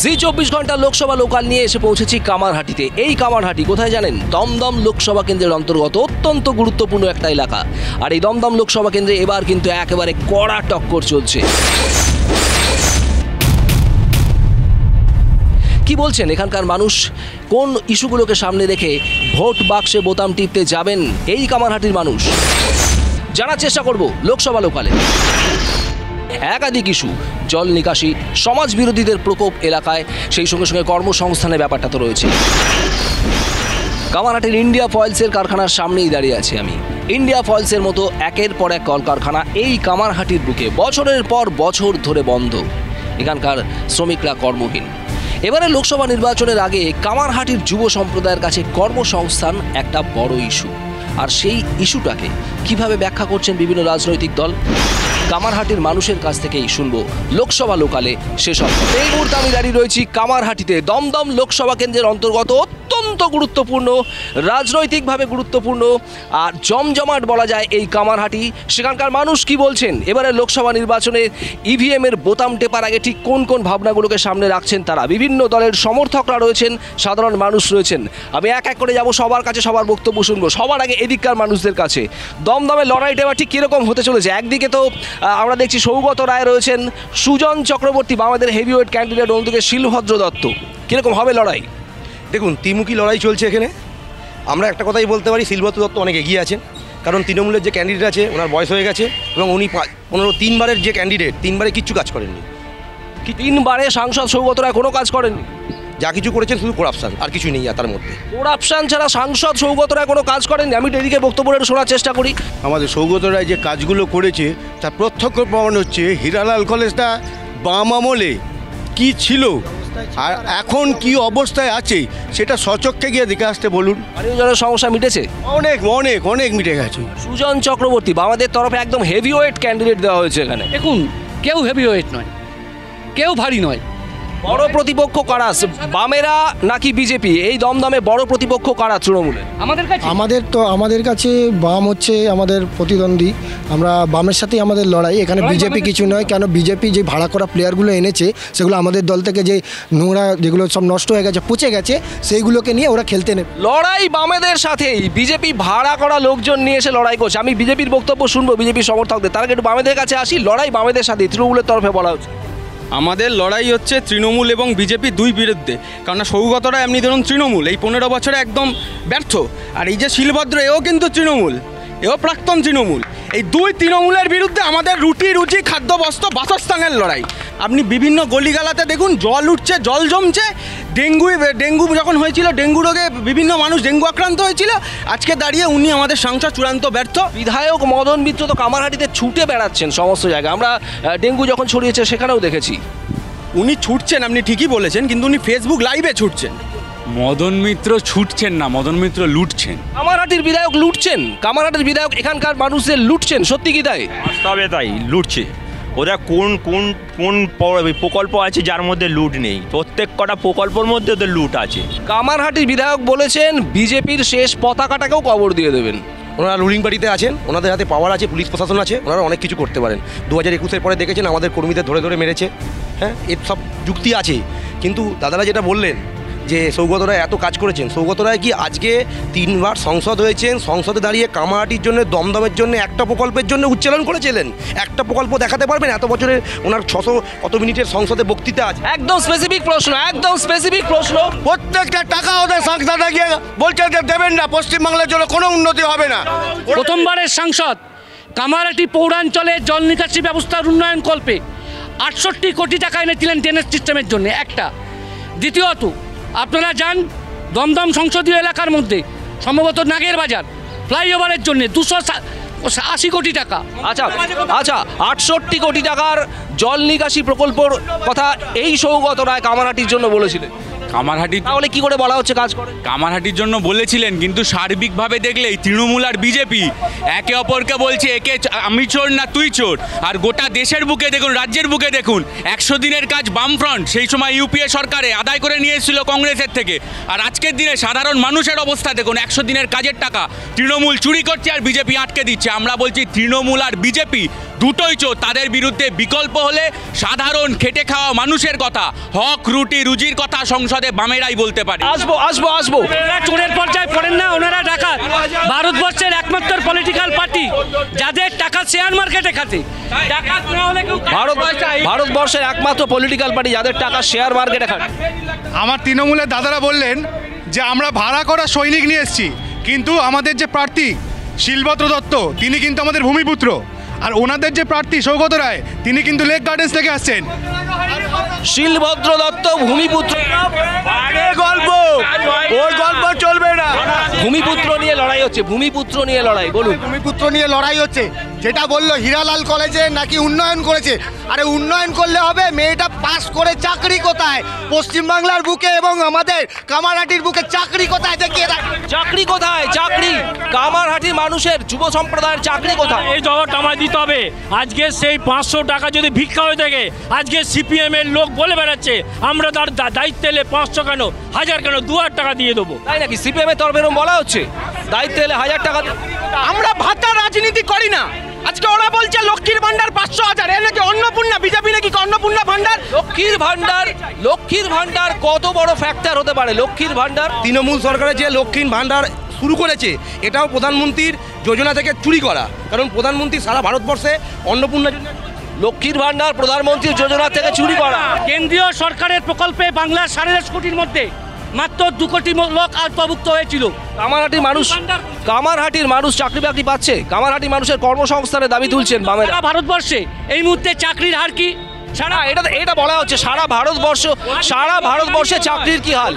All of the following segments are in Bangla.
জি 24 ঘন্টা লোকসভা লোকাল নিয়ে এসে পৌঁছেছি কামারহাটিতে। এই কামারহাটি কোথায় জানেন? দমদম লোকসভা কেন্দ্রের অন্তর্গত অত্যন্ত গুরুত্বপূর্ণ একটা এলাকা। আর এই দমদম লোকসভা কেন্দ্রে এবার কিন্তু একেবারে কড়া টক্কর চলছে। কি বলছেন এখানকার মানুষ? কোন ইস্যুগুলোকে সামনে রেখে ভোট বাক্সে বোতাম টিপতে যাবেন এই কামারহাটির মানুষ? জানার চেষ্টা করব লোকসভা লোকালে। একাধিক ইস্যু, জল নিকাশি, সমাজ বিরোধীদের প্রকোপ এলাকায়, সেই সঙ্গে সঙ্গে কর্মসংস্থানের ব্যাপারটা তো রয়েছে। কামারহাটির ইন্ডিয়া ফয়েলসের কারখানার সামনেই দাঁড়িয়ে আছি আমি। ইন্ডিয়া ফয়েলসের মতো একের পর এক কলকারখানা এই কামারহাটির বুকে বছরের পর বছর ধরে বন্ধ। এখানকার শ্রমিকরা কর্মহীন। এবারে লোকসভা নির্বাচনের আগে কামারহাটির যুব সম্প্রদায়ের কাছে কর্মসংস্থান একটা বড় ইস্যু। আর সেই ইস্যুটাকে কিভাবে ব্যাখ্যা করছেন বিভিন্ন রাজনৈতিক দল, কামারহাটির মানুষের কাছ থেকেই শুনবো লোকসভা লোকালে সেসব। এই মুহূর্তে আমি দাঁড়িয়ে রয়েছি কামারহাটিতে, দমদম লোকসভা কেন্দ্রের অন্তর্গত অত্যন্ত গুরুত্বপূর্ণ, রাজনৈতিকভাবে গুরুত্বপূর্ণ আর জমজমাট বলা যায় এই কামারহাটি। সেখানকার মানুষ কি বলছেন এবারে লোকসভা নির্বাচনে ইভিএম এর বোতাম টেপার আগে ঠিক কোন কোন ভাবনাগুলোকে সামনে রাখছেন তারা? বিভিন্ন দলের সমর্থকরা রয়েছেন, সাধারণ মানুষ রয়েছেন। আমি এক এক করে যাব, সবার কাছে সবার বক্তব্য শুনবো। সবার আগে এদিককার মানুষদের কাছে দমদমের লড়াইটা এবার ঠিক কীরকম হতে চলেছে? একদিকে তো আমরা দেখছি সৌগত রায় রয়েছেন, সুজন চক্রবর্তী, বামেদের হেভিওয়েট ক্যান্ডিডেট, অন্যদিকে শিলভদ্র দত্ত। কীরকম হবে লড়াই? দেখুন, ত্রিমুখী লড়াই চলছে এখানে। আমরা একটা কথাই বলতে পারি, শিলভদ্র দত্ত অনেক এগিয়ে আছেন, কারণ তৃণমূলের যে ক্যান্ডিডেট আছে ওনার বয়স হয়ে গেছে এবং উনি 15-3বারের যে ক্যান্ডিডেট, 3বারে কিচ্ছু কাজ করেননি। কি 3বারে সাংসদ সৌগত রায় কোনো কাজ করেননি? যা কিছু করেছেন শুধু করাপশান, আর কিছু নেই তার মধ্যে। করাপশান ছাড়া সাংসদ সৌগত রায় কোনো কাজ করেননি? আমি এদিকে বক্তব্যটা শোনার চেষ্টা করি। আমাদের সৌগত রায় যে কাজগুলো করেছে তার প্রত্যক্ষ প্রমাণ হচ্ছে হিরালাল কলেজটা বাম আমলে কী ছিল আর এখন কি অবস্থায় আছে সেটা সচক্ষে গিয়ে দেখে আসতে বলুন। স্থানীয় জনের সমস্যা মিটেছে? অনেক অনেক অনেক মিটে গেছে। সুজন চক্রবর্তী, আমাদের তরফে একদম হেভিওয়েট ক্যান্ডিডেট দেওয়া হয়েছে এখানে। দেখুন, কেউ হেভিওয়েট নয়, কেউ ভারী নয়। বড় প্রতিপক্ষ কারা? বামেরা নাকি বিজেপি? এই দমদমে বড় প্রতিপক্ষ কারা তৃণমূলের? আমাদের কাছে বাম হচ্ছে আমাদের প্রতিদ্বন্দ্বী। আমরা বামের সাথেই আমাদের লড়াই। এখানে বিজেপি কিছু নয়, কেন বিজেপি যে ভাড়া করা প্লেয়ারগুলো এনেছে সেগুলো আমাদের দল থেকে যে নোংরা যেগুলো সব নষ্ট হয়ে গেছে, পচে গেছে, সেইগুলোকে নিয়ে ওরা খেলতে নেবে। লড়াই বামেদের সাথেই, বিজেপি ভাড়া করা লোকজন নিয়ে এসে লড়াই করছে। আমি বিজেপির বক্তব্য শুনবো, বিজেপির সমর্থকদের। তার আগে একটু বামেদের কাছে আসি। লড়াই বামেদের সাথেই, তৃণমূলের তরফে বলা হচ্ছে। আমাদের লড়াই হচ্ছে তৃণমূল এবং বিজেপি দুই বিরুদ্ধে। কারণ সৌগতরা এমনি ধরুন তৃণমূল, এই 15 বছরে একদম ব্যর্থ। আর এই যে শিলভদ্র, এও কিন্তু তৃণমূল, এও প্রাক্তন তৃণমূল। এই দুই তৃণমূলের বিরুদ্ধে আমাদের রুটি খাদ্য বস্ত্র বাসস্থানের লড়াই। আপনি বিভিন্ন গলিগালাতে দেখুন, জল উঠছে, জল জমছে। ডেঙ্গু যখন হয়েছিল, ডেঙ্গু রোগে বিভিন্ন মানুষ ডেঙ্গু আক্রান্ত হয়েছিল। আজকে দাঁড়িয়ে উনি আমাদের সাংসদ চূড়ান্ত ব্যর্থ। বিধায়ক মদন মিত্র তো কামারহাটিতে ছুটে বেড়াচ্ছেন সমস্ত জায়গায়। আমরা ডেঙ্গু যখন ছড়িয়েছে সেখানেও দেখেছি। উনি ছুটছেন, আপনি ঠিকই বলেছেন, কিন্তু উনি ফেসবুক লাইভে ছুটছেন। মদন মিত্র ছুটছেন না, মদন মিত্র লুটছেন। কামারহাটির বিধায়ক লুটছেন, কামারহাটির বিধায়ক এখানকার মানুষদের লুটছেন। সত্যি কি তাই? তবে তাই লুটছে। ওরা কোন কোন কোন প্রকল্প আছে যার মধ্যে লুট নেই? প্রত্যেক কটা প্রকল্পের মধ্যে ওদের লুট আছে। কামারহাটির বিধায়ক বলেছেন বিজেপির শেষ পতাকাটাকেও কবর দিয়ে দেবেন। ওনারা রুলিং পার্টিতে আছেন, ওনাদের হাতে পাওয়ার আছে, পুলিশ প্রশাসন আছে, ওনারা অনেক কিছু করতে পারেন। 2021-এর পরে দেখেছেন আমাদের কর্মীদের ধরে ধরে মেরেছে। হ্যাঁ, এর সব যুক্তি আছে। কিন্তু দাদারা যেটা বললেন যে সৌগত রায় এত কাজ করেছেন, সৌগত রায় কি আজকে 3বার সংসদ হয়েছেন, সংসদে দাঁড়িয়ে কামারহাটির জন্য, দমদমের জন্য একটা প্রকল্পের জন্য উচ্চারণ করেছিলেন? একটা প্রকল্প দেখাতে পারবেন? এত বছরের ওনার 600 কত মিনিটের সংসদে বক্তৃতা আছে। একদম স্পেসিফিক প্রশ্ন, একদম স্পেসিফিক প্রশ্ন। প্রত্যেকটা টাকা ওদের সংসদে গিয়ে বলছে যে দেবেন না, পশ্চিমবাংলার জন্য কোনো উন্নতি হবে না। প্রথমবারের সাংসদ কামারহাটি পৌরাঞ্চলে জল নিকাশি ব্যবস্থার উন্নয়ন কল্পে 68 কোটি টাকা এনেছিলেন ড্রেনেজ সিস্টেমের জন্য একটা। দ্বিতীয়ত, আপনারা যান দমদম সংসদীয় এলাকার মধ্যে সম্ভবত নাগের বাজার ফ্লাইওভারের জন্য 280 কোটি টাকা। আচ্ছা, 68 কোটি টাকার জল নিকাশি প্রকল্পর কথা এই সৌগত রায় কামারহাটির জন্য বলেছিলেন। কামারহাটি তাহলে কি করে বলা হচ্ছে কাজ করে? কামারহাটির জন্য বলেছিলেন, কিন্তু সার্বিকভাবে দেখলেই তৃণমূল আর বিজেপি একে অপরকে বলছে একে আমি চোর না তুই চোর। আর গোটা দেশের বুকে দেখুন, রাজ্যের বুকে দেখুন, 100 দিনের কাজ বামফ্রন্ট সেই সময় ইউপিএ সরকারে আদায় করে নিয়ে এসেছিল কংগ্রেসের থেকে। আর আজকের দিনে সাধারণ মানুষের অবস্থা দেখুন, 100 দিনের কাজের টাকা তৃণমূল চুরি করছে আর বিজেপি আটকে দিচ্ছে। আমরা বলছি তৃণমূল আর বিজেপি দুটোই চোর। তাদের বিরুদ্ধে বিকল্প হলে সাধারণ খেটে খাওয়া মানুষের কথা, হক রুটি রুজির কথা সংসদে বামেরাই বলতে পারে। আসবো আসবো আসবো। ওনারা চোরের পর্যায়ে পড়েন না, ওনারা ডাকাত। ভারতবর্ষের একমাত্র পলিটিক্যাল পার্টি যাদের টাকা শেয়ার মার্কেটে খাতে। ডাকাত না হলে কেউ ভারতবর্ষের একমাত্র পলিটিক্যাল পার্টি যাদের টাকা শেয়ার মার্কেটে খায়। আমার তৃণমূলের দাদারা বললেন যে আমরা ভাড়া করা সৈনিক নিয়ে এসেছি, কিন্তু আমাদের যে প্রার্থী শিলভদ্র দত্ত তিনি কিন্তু আমাদের ভূমিপুত্র, আর ওনাদের যে প্রার্থী সৌগত রায় তিনি কিন্তু লেক গার্ডেন্স থেকে আসছেন। শিলভদ্র দত্ত ভূমিপুত্র, গল্প ওই গল্প চলবে না। ভূমিপুত্র নিয়ে লড়াই হচ্ছে, ভূমিপুত্র নিয়ে লড়াই। বলুন। ভূমিপুত্র নিয়ে লড়াই হচ্ছে, যেটা বললো হীরালাল কলেজে নাকি উন্নয়ন করেছে। আরে উন্নয়ন করলে হবে, মেয়েটা পাস করে চাকরি কোথায়? পশ্চিমবাংলার বুকে এবং আমাদের কামারহাটির বুকে চাকরি কোথায় দেখিয়ে দেয়। চাকরি কোথায়? চাকরি কামারহাটির মানুষের যুব সম্প্রদায়ের চাকরি কোথায়? এই জবাবটা আমায় দিতে হবে। আজকে সেই 500 টাকা যদি ভিক্ষা হয়ে থাকে, আজকে সিপিএম এর লোক বলে বেড়াচ্ছে আমরা তার দায়িত্ব এলে 500 কেন 1000 কেন 2000 টাকা দিয়ে দেবো। তাই নাকি? সিপিএম এর তরফে এরকম বলা হচ্ছে দায়িত্ব এলে 1000 টাকা। আমরা ভাতা রাজনীতি করি না। আজকে ওরা বলছে লক্ষ্মীর ভান্ডার 500,000, এর নাকি অন্নপূর্ণা, বিজেপি নাকি অন্নপূর্ণা ভান্ডার। লক্ষ্মীর ভান্ডার কত বড় ফ্যাক্টর হতে পারে? লক্ষ্মীর ভান্ডার তৃণমূল সরকারের যে লক্ষ্মীর ভাণ্ডার শুরু করেছে এটাও প্রধানমন্ত্রীর যোজনা থেকে চুরি করা, কারণ প্রধানমন্ত্রী সারা ভারতবর্ষে অন্নপূর্ণা যোজনা। লক্ষ্মীর ভান্ডার প্রধানমন্ত্রীর যোজনা থেকে চুরি করা। কেন্দ্রীয় সরকারের প্রকল্পে বাংলার 10.5 কোটির মধ্যে মাত্র 2 কোটি লোক আওতাভুক্ত হয়েছিল। কামারহাটির মানুষ চাকরি বাকরি পাচ্ছে। কামারহাটির মানুষের কর্মসংস্থানের দাবি তুলছেন বামেরা। সারা ভারতবর্ষে এই মুহূর্তে চাকরির হার কি? এটা বলা হচ্ছে সারা ভারতবর্ষে চাকরির কি হাল?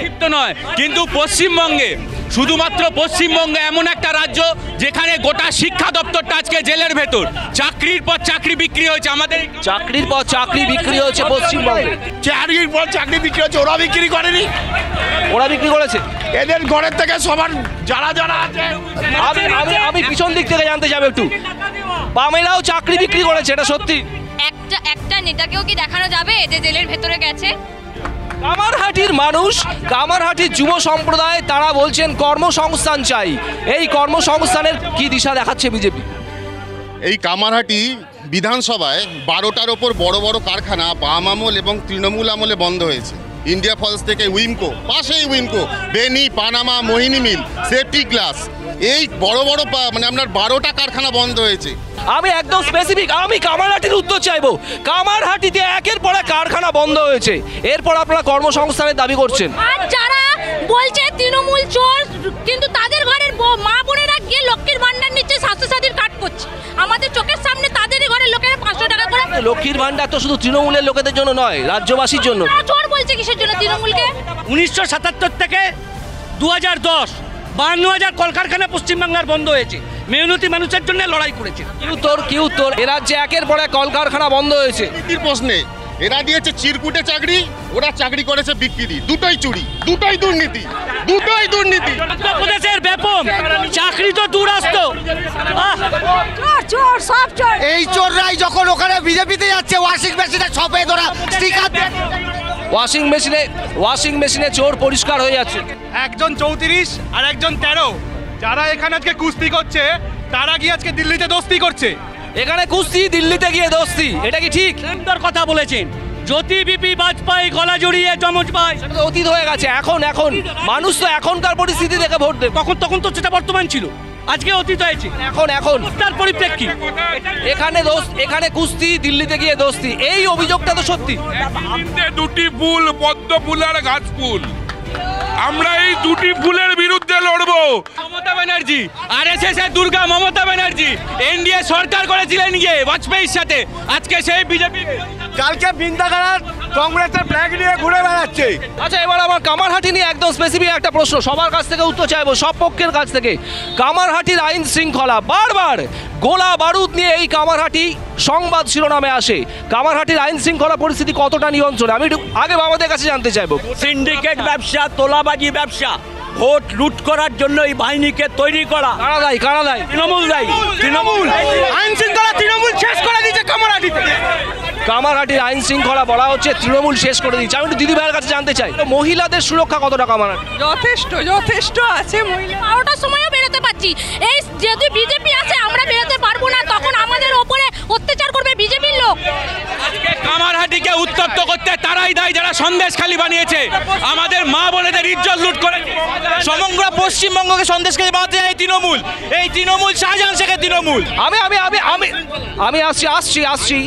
ক্ষিপ্ত নয়, কিন্তু পশ্চিমবঙ্গে, শুধুমাত্র পশ্চিমবঙ্গে এমন একটা রাজ্য যেখানে গোটা শিক্ষা দপ্তরটা আজকে জেলের ভেতর। চাকরির পর চাকরি বিক্রি হয়েছে আমাদের, চাকরির পর চাকরি বিক্রি হয়েছে পশ্চিমবঙ্গে। চাকরির পর চাকরি বিক্রি হচ্ছে, ওরা বিক্রি করেনি, ওরা বিক্রি করেছে। এদের ঘরের থেকে সবার যারা আছে। আমি পিছন দিক থেকে জানতে চাইবো একটু, বামেরাও চাকরি বিক্রি করেছে, এটা সত্যি? একটা নেতাকেও কি দেখানো যাবে যে জেলের ভেতরে গেছে? কামারহাটির মানুষ, কামারহাটির যুব সম্প্রদায় তারা বলছেন কর্মসংস্থান চাই। এই কর্মসংস্থানের কি দিশা দেখাচ্ছে বিজেপি? এই কামারহাটি বিধানসভায় 12টার ওপর বড় বড় কারখানা বাম আমল এবং তৃণমূল আমলে বন্ধ হয়েছে। ইন্ডিয়া ফলস থেকে উইমকো, পাশেই উইমকো, বেনি, পানামা, মোহিনী মিল, সেফটি গ্লাস, এই বড় বড় মানে আপনার 12টা কারখানা বন্ধ হয়েছে। আমি একদম স্পেসিফিক, আমি কামারহাটির উত্তর চাইবো। কামারহাটিতে একের পর এক কারখানা বন্ধ হয়েছে, এরপর আপনারা কর্মসংস্থানের দাবি করছেন। আর যারা বলছে তৃণমূল চোর, কিন্তু তাদের ঘরের মা বোনেরা গিয়ে লক্ষ্মীর ভান্ডার নিচ্ছে, স্বাস্থ্যসাথীর কার্ড করছে। আমাদের চোখের সামনে তাদেরই ঘরের লোকেরা 500 টাকা করে। লক্ষ্মীর ভান্ডার তো শুধু তৃণমূলের লোকেদের জন্য নয়, রাজ্যবাসীর জন্য। চোর বলছে কিসের জন্য তৃণমূলকে? 1977 থেকে 2010 52,000 কলকারখানা পশ্চিমবাংলার বন্ধ হয়েছে। মেহনতি মানুষের জন্য লড়াই করেছে। কি উত্তর? এ রাজ্যে একের পর এক কলকারখানা বন্ধ হয়েছে। প্রশ্নে এরা দিয়েছে চিরকুটে চাকরি, ওরা চাকরি করেছে বিক্রি। দুটোই চুরি, দুটোই দুর্নীতি। উত্তরপ্রদেশের ব্যাপক চাকরি তো দূরস্থ। চোর সব চোর। এই চোররাই যখন ওখানে বিজেপিতে যাচ্ছে, ওয়াশিং মেশিনে ছপে ধরা স্টিকার দিয়ে, ওয়াশিং মেশিনে চোর পরিষ্কার হয়ে যাচ্ছে। একজন 34 আর একজন 13, যারা এখানে আজকে কুস্তি করছে তারা গিয়ে আজকে দিল্লিতে দোস্তি করছে। এখানে কুস্তি, দিল্লিতে গিয়ে দোস্তি, এটা কি ঠিক? সুন্দর কথা বলেছেন। জ্যোতি বিপি বাজপেয়ী গলা জড়িয়ে যমজ ভাই, সেটা তো অতীত হয়ে গেছে। এখন মানুষ তো এখনকার পরিস্থিতি দেখে ভোট দেবে। তখন তো সেটা বর্তমান ছিল, আজকে অতীত হয়েছে। এখন তার পরিপ্রেক্ষি এখানে কুস্তি, দিল্লিতে গিয়ে দোস্তি, এই অভিযোগটা তো সত্যি। দুটি ফুল, পদ্ম ফুল আর গাছ ফুল, আমরা এই দুটি ফুলের বিরুদ্ধে লড়বো। মমতা ব্যানার্জি, আরএসএস এর দুর্গা মমতা ব্যানার্জি এনডিএ সরকার করেছিলেন গিয়ে বাজপেয়ীর সাথে, আজকে সেই বিজেপি কালকে বৃন্দাকারাত কংগ্রেসের ফ্ল্যাগ নিয়ে ঘুরে বেড়াচ্ছে। আচ্ছা, এবার আমার কামারহাটি নিয়ে একদম স্পেসিফিক একটা প্রশ্ন, সবার কাছ থেকে উত্তর চাইবো, সব পক্ষের কাছ থেকে। কামারহাটির আইন শৃঙ্খলা, বারবার গোলা বারুদ নিয়ে এই কামারহাটি সংবাদ শিরোনামে আসে। কামারহাটির আইন শৃঙ্খলা পরিস্থিতি কতটা নিয়ন্ত্রণে, আমি একটু আগে আমাদের কাছে জানতে চাইবো। সিন্ডিকেট ব্যবসা, তোলাবাজি ব্যবসা, ভোট লুট করার জন্য এই বাহিনীকে তৈরি করা। কারা দায়ী? তৃণমূল দায়ী। আইন শৃঙ্খলা তৃণমূল শেষ করে দিয়েছে কামারহাটিতে। কামারহাটির আইন শৃঙ্খলা বলা হচ্ছে তৃণমূল শেষ করে দিচ্ছে। আমি একটু দিদি ভাইয়ের কাছে জানতে চাই, মহিলাদের সুরক্ষা কতটা কামারহাটি? যথেষ্ট আছে। মহিলা 12টার সময়ও বেরোতে পারছি। এই যদি বিজেপি আছে আমরা বেরোতে পারবো না, তখন আমাদের ওপরে অত্যাচার করবে বিজেপির লোক। আজকে কামারহাটিকে উত্তপ্ত করতে তারাই দায়ী যারা সন্দেশখালী বানিয়েছে, আমাদের মা বোনেদের ইজ্জত লুট করেছে। সমগ্র পশ্চিমবঙ্গকে সন্দেশখালী বানাতে এই তৃণমূল, এই তৃণমূল শাহজাহান শেখের তৃণমূল। আমি আসছি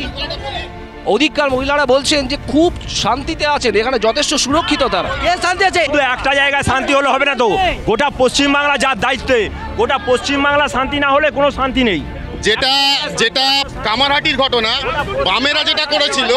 অধিকার মহিলারা বলছেন যে খুব শান্তিতে আছেন, এখানে যথেষ্ট সুরক্ষিত তারা। কে শান্তি আছে? শুধু একটা জায়গায় শান্তি হলে হবে না তো, গোটা পশ্চিমবাংলা যার দায়িত্বে, গোটা পশ্চিমবাংলা শান্তি না হলে কোনো শান্তি নেই। যেটা কামারহাটির ঘটনা, বামেরা যেটা করেছিল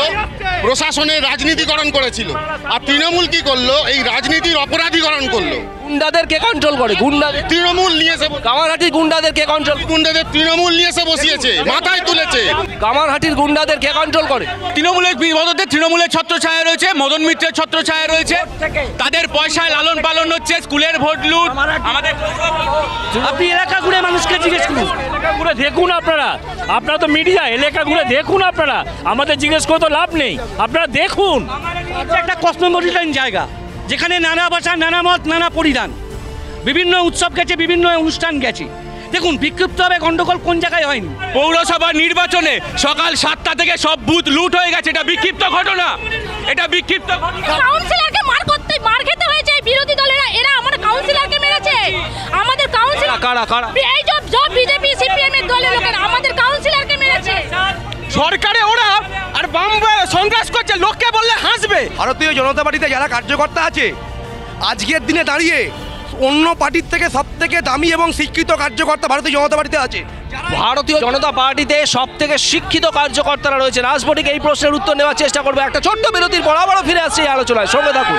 প্রশাসনের রাজনীতিকরণ করেছিল, আর তৃণমূল কি করলো? এই রাজনীতির অপরাধীকরণ করলো। গুন্ডাদের কে কন্ট্রোল করে? গুন্ডাদের তৃণমূল নিয়ে এসে, কামারহাটির গুন্ডাদের কে কন্ট্রোল? গুন্ডাদের তৃণমূল নিয়ে এসে বসিয়েছে, মাথায় তুলেছে। কামারহাটির গুন্ডাদের কে কন্ট্রোল করে? তৃণমূলের বিপদে তৃণমূলের ছত্রছায়া রয়েছে, মদন মিত্রের ছত্রছায়া রয়েছে, তাদের পয়সায় লালন পালন হচ্ছে, স্কুলের ভোট লুট। আমাদের আপনি এলাকা ঘুরে মানুষকে জিজ্ঞেস করুন, ঘুরে দেখুন আপনারা তো মিডিয়া, এলাকা ঘুরে দেখুন আপনারা, আমাদের জিজ্ঞেস করে তো লাভ নেই, আপনারা দেখুন। একটা কসমোপলিটান জায়গা, যেখানে নানা ভাষা, নানা মত, নানা পরিধান, বিভিন্ন উৎসব গেছে, বিভিন্ন অনুষ্ঠান গেছে। দেখুন বিক্ষিপ্তভাবে গন্ডগোল কোন জায়গায় হয়নি। পৌরসভার নির্বাচনে সকাল 7টা থেকে সব বুথ লুট হয়ে গেছে, এটা বিক্ষিপ্ত ঘটনা, এটা বিক্ষিপ্ত। কাউন্সিলরকে মার খেতে হয়েছে বিরোধী দলেরা, এরা আমাদের কাউন্সিলরকে মেরেছে। আমাদের কাউন্সিলর কারা? এই সব বিজেপি সিপিএম এর দলের লোকেরা আমাদের কাউন্সিলরকে মেরেছে। সরকারে ওরা আর বাম সন্ত্রাস করছে, লোককে বললে হাসবে। ভারতীয় জনতা পার্টিতে যারা কার্যকর্তা আছে, আজকের দিনে দাঁড়িয়ে অন্য পার্টির থেকে সব থেকে দামি এবং শিক্ষিত কার্যকর্তা ভারতীয় জনতা পার্টিতে আছে। ভারতীয় জনতা পার্টিতে সব থেকে শিক্ষিত কার্যকর্তারা রয়েছে। রাজবটিকে এই প্রশ্নের উত্তর নেওয়ার চেষ্টা করবো। একটা ছোট্ট বিরতির পর আবারও ফিরে আসছে এই আলোচনায়, সঙ্গে থাকুন।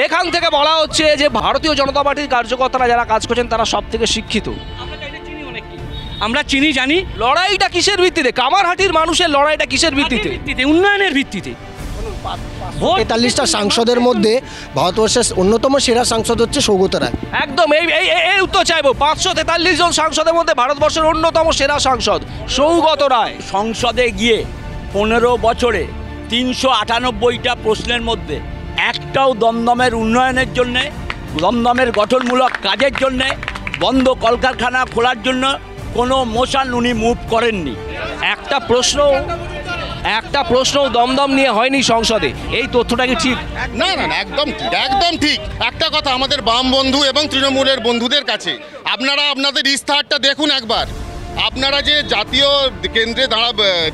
এখান থেকে বলা হচ্ছে যে ভারতীয় জনতা পার্টির কার্যকর্তারা যারা কাজ করছেন তারা সব থেকে শিক্ষিত। আমরা চিনি, জানি। লড়াইটা কিসের ভিত্তিতে? কামারহাটির মানুষের লড়াইটা কিসের ভিত্তিতে? উন্নয়নের ভিত্তিতে। 43টা সাংসদের মধ্যে ভারতবর্ষের অন্যতম সেরা সাংসদ হচ্ছে সৌগত রায়। একদম এই উত্তর চাইবো। 543 জন সাংসদের মধ্যে ভারতবর্ষের অন্যতম সেরা সাংসদ সৌগত রায়। সংসদে গিয়ে 15 বছরে 398টা প্রশ্নের মধ্যে একটাও দমদমের উন্নয়নের জন্যে, দমদমের গঠনমূলক কাজের জন্যে, বন্ধ কলকারখানা খোলার জন্য কোনো মোশন উনি মুভ করেননি। একটা প্রশ্ন দমদম নিয়ে হয়নি সংসদে, এই তথ্যটা কি ঠিক? না, একদম ঠিক। একটা কথা আমাদের বাম বন্ধু এবং তৃণমূলের বন্ধুদের কাছে, আপনারা আপনাদের ইস্তাহারটা দেখুন একবার। আপনারা যে জাতীয় কেন্দ্রে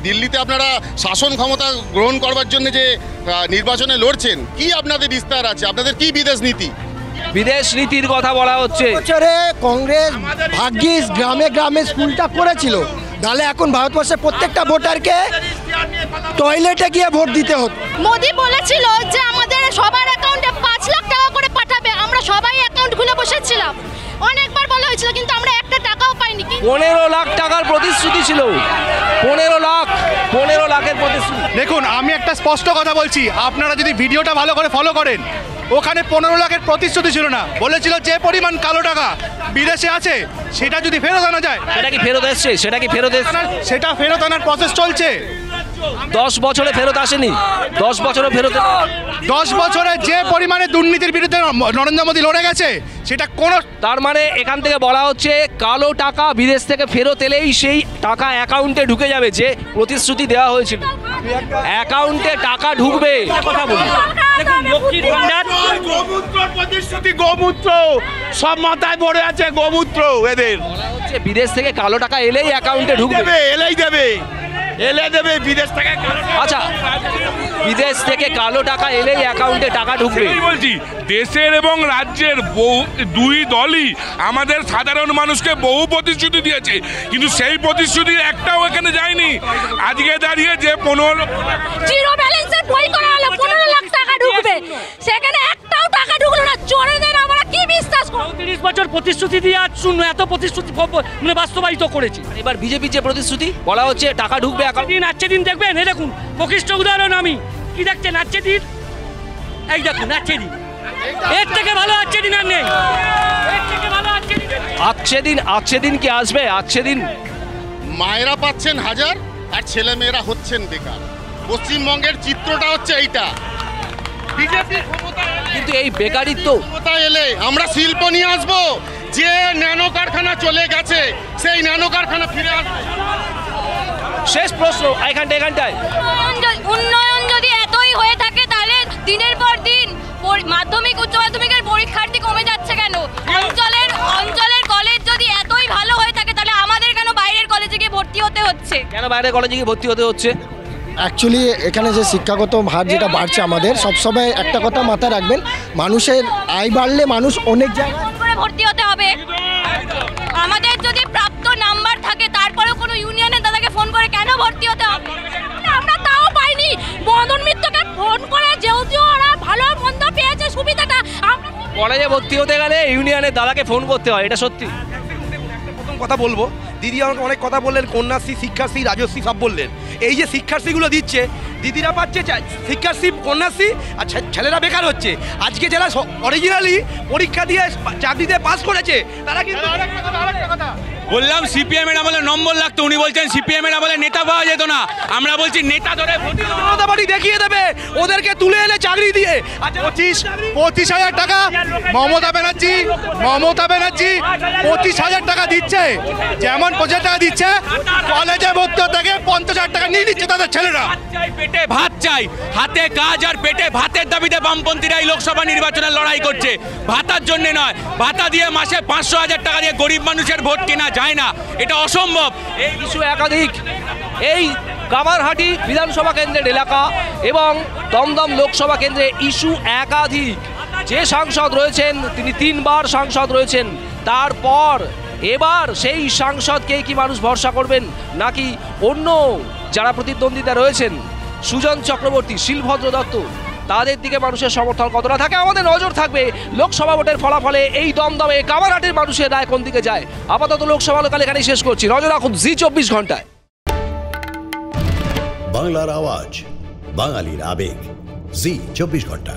দিল্লিতে আপনারা শাসন ক্ষমতা গ্রহণ করবার জন্য যে নির্বাচনে লড়ছেন, কি আপনাদের ইস্তাহার আছে? আপনাদের কি বিদেশ নীতি? বিদেশ নীতির কথা বলা হচ্ছে। বছরে কংগ্রেস ভাগ্যিস গ্রামে গ্রামে স্কুলটা করেছিল, তাহলে এখন ভারতবর্ষের প্রত্যেকটা ভোটারকে টয়লেটে গিয়ে ভোট দিতে হতো। মোদি বলেছিল যে আমাদের সবার অ্যাকাউন্টে 5 লাখ টাকা করে পাঠাবে, আমরা সবাই অ্যাকাউন্ট খুলে বসেছিলাম। অনেকবার বলা হয়েছিল, কিন্তু আমরা একটা টাকাও পাইনি। 15 লাখ টাকার প্রতিশ্রুতি ছিল, 15 লাখের প্রতিশ্রুতি। দেখুন, আমি একটা স্পষ্ট কথা বলছি, আপনারা যদি ভিডিওটা ভালো করে ফলো করেন, ওখানে 15 লাখের প্রতিশ্রুতি ছিল না। বলেছিল যে পরিমাণ কালো টাকা বিদেশে আছে সেটা যদি ফেরত আনা যায়। সেটা কি ফেরত এসছে? সেটা ফেরত আনার প্রসেস চলছে। 10 বছরে ফেরত আসেনি, 10 বছরে ফেরত। 10 বছরে যে পরিমাণে দুর্নীতির বিরুদ্ধে নরেন্দ্র মোদী লড়ে গেছে, সেটা কোনো, তার মানে এখান থেকে বলা হচ্ছে কালো টাকা বিদেশ থেকে ফেরত এলেই সেই টাকা অ্যাকাউন্টে ঢুকে যাবে, যে প্রতিশ্রুতি দেওয়া হয়েছিল অ্যাকাউন্টে টাকা ঢুকবে। কথা বলি, লক্ষ্মীর ভান্ডার, গোমূত্র সব মাথায় পড়ে আছে, গোমূত্র এদের। বিদেশ থেকে কালো টাকা এলেই অ্যাকাউন্টে ঢুকবে, এলে দেবে বিদেশ থেকে। আচ্ছা, বিদেশ থেকে কালো টাকা এলেই অ্যাকাউন্টে টাকা ঢুকবে। বলছি, দেশের এবং রাজ্যের দুই দলই আমাদের সাধারণ মানুষকে বহু প্রতিশ্রুতি দিয়েছে, কিন্তু সেই প্রতিশ্রুতি একটাও এখানে যায়নি। আজকে দাঁড়িয়ে যে 15 জিরো ব্যালেন্সের বই করা হলো, 15 লাখ টাকা ঢুকবে, সেখানে একটাও টাকা ঢুকলো না। চোরেদের আমরা কি বিশ্বাস করব? 30 বছর প্রতিশ্রুতি দিয়ে আজ শূন্য, এত প্রতিশ্রুতি মানে বাস্তবায়িত করেছি। এবার বিজেপির যে প্রতিশ্রুতি বলা হচ্ছে টাকা ঢুকবে নাচছে দিন দেখবেন, এই দেখুন প্রকৃষ্ট উদাহরণ। আমি কি দেখছেন? নাচছে দিন, এই দেখুন নাচছে দিন, এর থেকে ভালো আচ্ছে দিন আর নেই। আচ্ছে দিন কি আসবে? আচ্ছে দিন মায়েরা পাচ্ছেন 1000 আর ছেলে মেয়েরা হচ্ছেন বেকার। পশ্চিমবঙ্গের চিত্রটা হচ্ছে এইটা। বিজেপি কিন্তু এই বেকারিত্ব ক্ষমতা এলে আমরা শিল্প নিয়ে আসবো, যে ন্যানো কারখানা চলে গেছে সেই ন্যানো কারখানা ফিরে আসবে। শেষ প্রশ্ন এখানটায় উন্নয়ন যদি এতই হয়ে থাকে তাহলে দিনের পর দিন মাধ্যমিক উচ্চ মাধ্যমিকের পরীক্ষার্থী কমে যাচ্ছে কেন? অঞ্চলের কলেজ যদি এতই ভালো হয়ে থাকে তাহলে আমাদের কেন বাইরের কলেজে গিয়ে ভর্তি হতে হচ্ছে? কেন বাইরের কলেজে গিয়ে ভর্তি হতে হচ্ছে? অ্যাকচুয়ালি এখানে যে শিক্ষাগত হার যেটা বাড়ছে আমাদের সবসময় একটা কথা মাথায় রাখবেন, মানুষের আয় বাড়লে মানুষ অনেক জায়গায় করে ভর্তি হতে হবে। আমাদের যদি প্রাপ্ত নাম্বার থাকে তারপরেও কোনো ইউনিয়নের দাদাকে ফোন করে কেন ভর্তি হতে হবে? আমরা তাও পাইনি। বন্ধন মিত্রকে ফোন করে যেহেতু ওরা ভালো মন্দ পেয়েছে সুবিধাটা, কলেজে ভর্তি হতে গেলে ইউনিয়নের দাদাকে ফোন করতে হয়, এটা সত্যি? প্রথম কথা বলবো, দিদি আমাকে অনেক কথা বললেন, কন্যাশ্রী, শিক্ষাশ্রী, রাজশ্রী সব বললেন। এই যে শিক্ষাশ্রীগুলো দিচ্ছে, দিদিরা পাচ্ছে শিক্ষাশ্রী, কন্যাশ্রী, আর ছেলেরা বেকার হচ্ছে। আজকে যারা অরিজিনালি পরীক্ষা দিয়ে চাকরিতে পাস করেছে তারা কিন্তু বললাম সিপিএম এর আমলে নম্বর লাগতো, উনি বলছেন সিপিএম এর আমলে নেতা পাওয়া যেত না। আমরা বলছি নেতা ধরে জনতা পার্টি দেখিয়ে দেবে, ওদেরকে তুলে এনে চাকরি দিয়ে। 25,000 টাকা মমতা ব্যানার্জি 25,000 টাকা দিচ্ছে। যেমন 25,000 টাকা দিচ্ছে, কলেজে ভর্তি থেকে 50,000 টাকা নিয়ে নিচ্ছে তাদের ছেলেরা। পেটে ভাত চাই, হাতে কাজ আর পেটে ভাতের দাবিতে বামপন্থীরা এই লোকসভা নির্বাচনে লড়াই করছে। ভাতার জন্য নয়, ভাতা দিয়ে মাসে 500,000 টাকা দিয়ে গরিব মানুষের ভোট কেনা যায় না, এটা অসম্ভব। এই ইস্যু একাধিক, এই কামারহাটি বিধানসভা কেন্দ্রের এলাকা এবং দমদম লোকসভা কেন্দ্রে ইস্যু একাধিক। যে সাংসদ রয়েছেন তিনি 3 বার সাংসদ রয়েছেন, তারপর এবার সেই সাংসদকে কি মানুষ ভরসা করবেন, নাকি অন্য যারা প্রতিদ্বন্দ্বিতা রয়েছেন সুজন চক্রবর্তী, শিলভদ্র দত্ত, তাদের দিকে মানুষের সমর্থন কতটা থাকে? আমাদের নজর থাকবে লোকসভা ভোটের ফলাফলে এই দমদমে কামারহাটির মানুষের রায় কোন দিকে যায়। আপাতত লোকসভা লোকাল এখানেই শেষ করছি। নজর রাখুন জি24 ঘন্টায়। বাংলার আওয়াজ, বাঙালির আবেগ, জি24 ঘন্টা।